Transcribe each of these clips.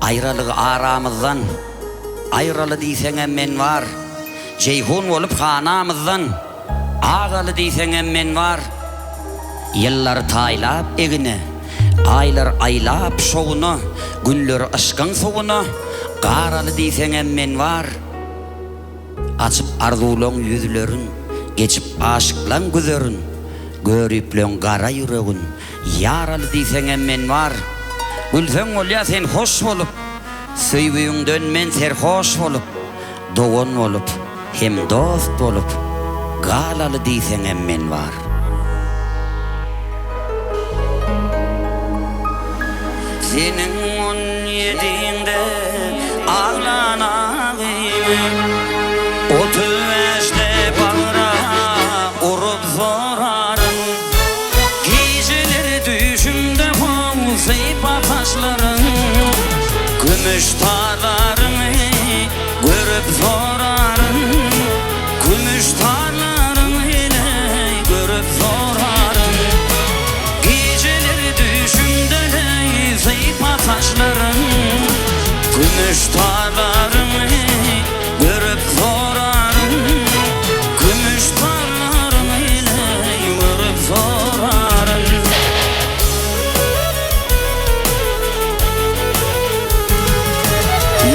Ayrılığı aramızdan, ayralı diýsen men var. Ceyhun olup hanamızdan, ağalı diýsen men var. Yıllar taylap egine, aylar aylap şoğunu, günler ışkın soğunu, garalı diýsen men var. Açıp arzulan yüzlerin, geçip aşıklan gözlerin, görüplen gara yüreğin, yaralı diýsen men var. Gülsen olya sen hoş bolup, söýbüýüňden men serhoş bolup, dogon bolup, hem dost bolup, galaly diýsen men var. Senin 17'inde ağlanağım, 35'te bağıra urup zorarım. Geceleri düşümde olsayıp ataşların, gümüş tarlarını görüp zorarım. Gümüş tarlarını görüp zorarım. Geceleri düşümde olsayıp ataşların, gümüş tarlarını görüp zorarım. Gümüş tarlarını görüp zorarım.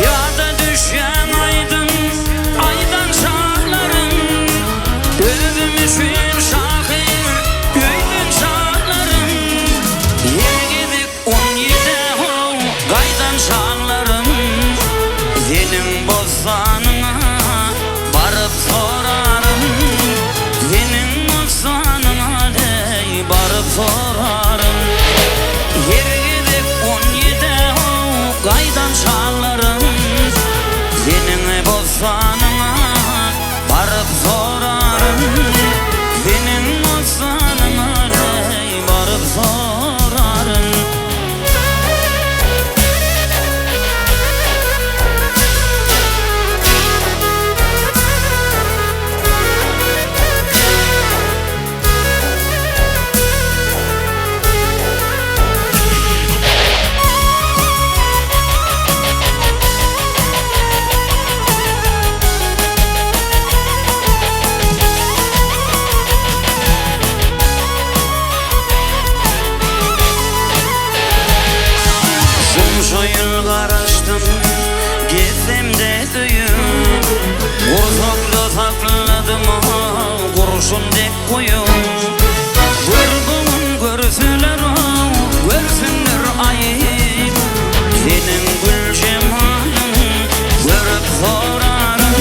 Yada düşen aydın, aydan şahlarım, özümüşün şahir, göydün şahlarım. Yer gidip 17'de gaydan şahlarım. Senin bozsanına barıp sorarım. Senin bozsanına barıp sorarım. Yer gidip 17'de gaydan şahlarım. Senin bozsanına barıp sorarım. Senin bozsanına barıp sorarım. Şoyul karıştım, gezemde düğün. Urzaklı sakladım, kurşun dek koyun. Vurgun görsünler, görsünler ayıp. Senin gül cemalın görüp sorarım.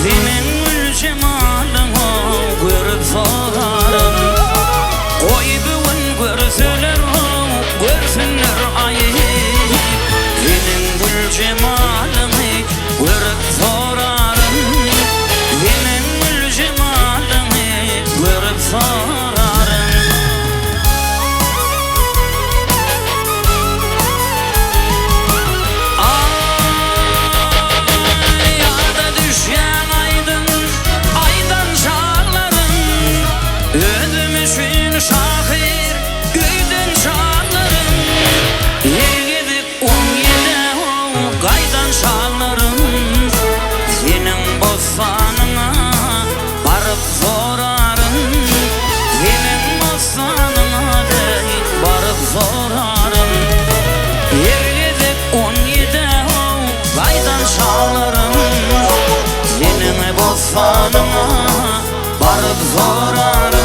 Senin gül cemalın görüp sorarım. Oy bugün görsünler, görsünler ayıp. Cemalını görüp sorarım. Senin gül cemalını görüp sorarım. Ay yada düşen aydın, aydan şahlarım. Özümüşün şahir, göyden şahlarım. Yer gidip 17'de gaydan şahlarım. Senin bozsanına barıp sorarım. Senin bozsanına barıp sorarım. Yer gidip 17'de gaydan şahlarım. Senin bozsanına barıp sorarım.